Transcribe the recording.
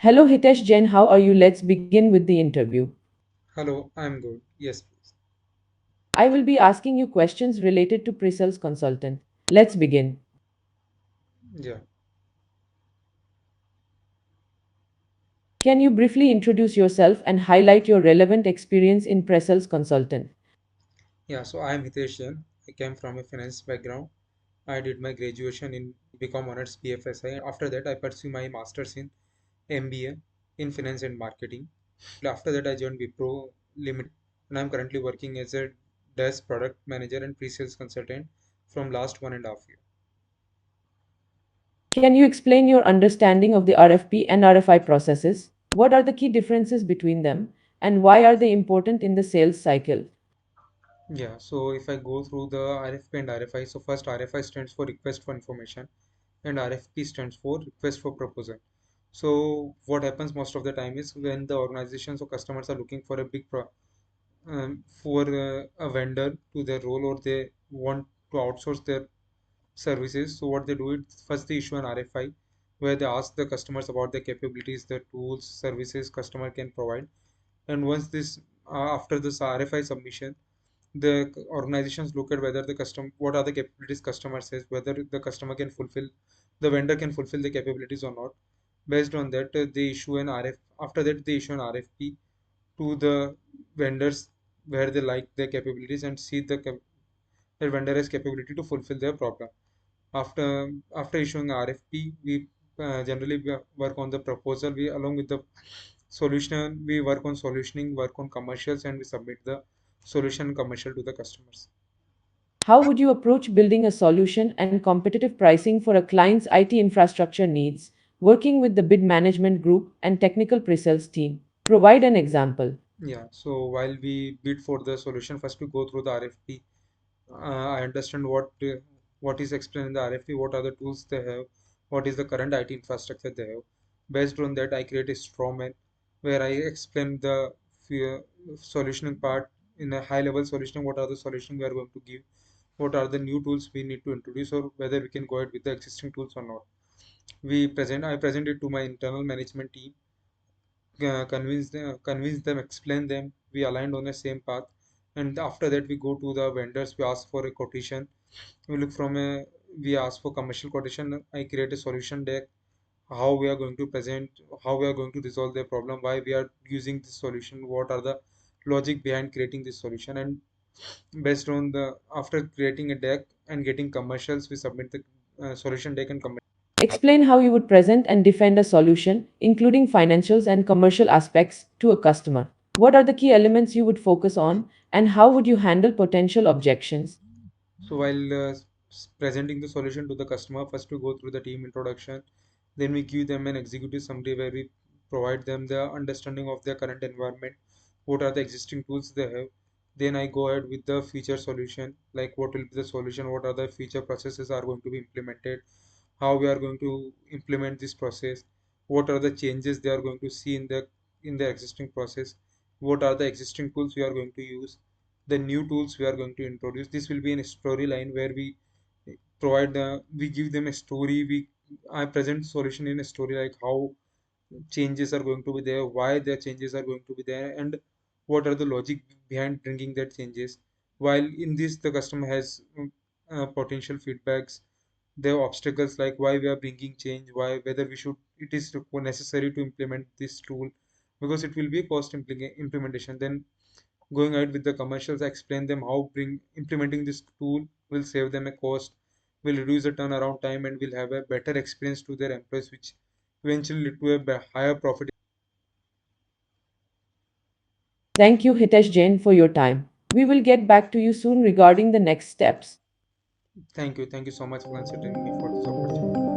Hello Hitesh Jain, how are you? Let's begin with the interview. Hello, I'm good. Yes, please. I will be asking you questions related to pre-sales consultant. Let's begin. Yeah. Can you briefly introduce yourself and highlight your relevant experience in pre-sales consultant? Yeah, so I'm Hitesh Jain. I came from a finance background. I did my graduation in BCom Honors BFSI. After that, I pursued my master's in MBA in finance and marketing. After that, I joined Wipro Limited, and I'm currently working as a desk product manager and pre-sales consultant from last 1.5 years. Can you explain your understanding of the RFP and RFI processes? What are the key differences between them and why are they important in the sales cycle? Yeah, so if I go through the RFP and RFI, so first RFI stands for request for information and RFP stands for request for proposal. So what happens most of the time is when the organizations or customers are looking for a for a vendor to their role or they want to outsource their services. So what they do is first they issue an RFI where they ask the customers about the capabilities, the tools, services customer can provide. And once this after this RFI submission, the organizations look at whether the custom what are the capabilities customer says, whether the customer can fulfill the vendor can fulfill the capabilities or not. Based on that, they issue an RF. After that, they issue an RFP to the vendors where they like their capabilities and see the vendor has capability to fulfill their problem. After issuing RFP, we generally work on the proposal. We along with the solution, we work on solutioning, work on commercials, and we submit the solution commercial to the customers. How would you approach building a solution and competitive pricing for a client's IT infrastructure needs, working with the bid management group and technical pre-sales team? Provide an example. Yeah, so while we bid for the solution, first we go through the RFP. I understand what is explained in the RFP, what are the tools they have, what is the current IT infrastructure they have. Based on that, I create a straw man where I explain the solutioning part in a high level solution. What are the solutions we are going to give? What are the new tools we need to introduce, or whether we can go ahead with the existing tools or not. I present it to my internal management team, convince them, explain them. We aligned on the same path, and after that we go to the vendors. We ask for a quotation. We look from a we ask for commercial quotation. I create a solution deck. How we are going to present, how we are going to resolve their problem, why we are using this solution, what are the logic behind creating this solution, and based on the after creating a deck and getting commercials, we submit the solution deck and commercial. Explain how you would present and defend a solution, including financials and commercial aspects, to a customer. What are the key elements you would focus on, and how would you handle potential objections? So while presenting the solution to the customer, first we go through the team introduction, then we give them an executive summary where we provide them the understanding of their current environment, what are the existing tools they have. Then I go ahead with the feature solution, like what will be the solution, what are the feature processes are going to be implemented, how we are going to implement this process, what are the changes they are going to see in the existing process, what are the existing tools we are going to use, the new tools we are going to introduce. This will be in a storyline where we give them a story. I present solution in a story, like how changes are going to be there, why the changes are going to be there, and what are the logic behind bringing that changes. While in this, the customer has potential feedbacks, there are obstacles like why we are bringing change, why whether we should it is necessary to implement this tool because it will be a cost implementation. Then going ahead with the commercials, I explain them how bring implementing this tool will save them a cost, will reduce the turnaround time, and will have a better experience to their employees, which eventually lead to a higher profit. Thank you, Hitesh Jain, for your time. We will get back to you soon regarding the next steps. Thank you so much for considering me for this opportunity.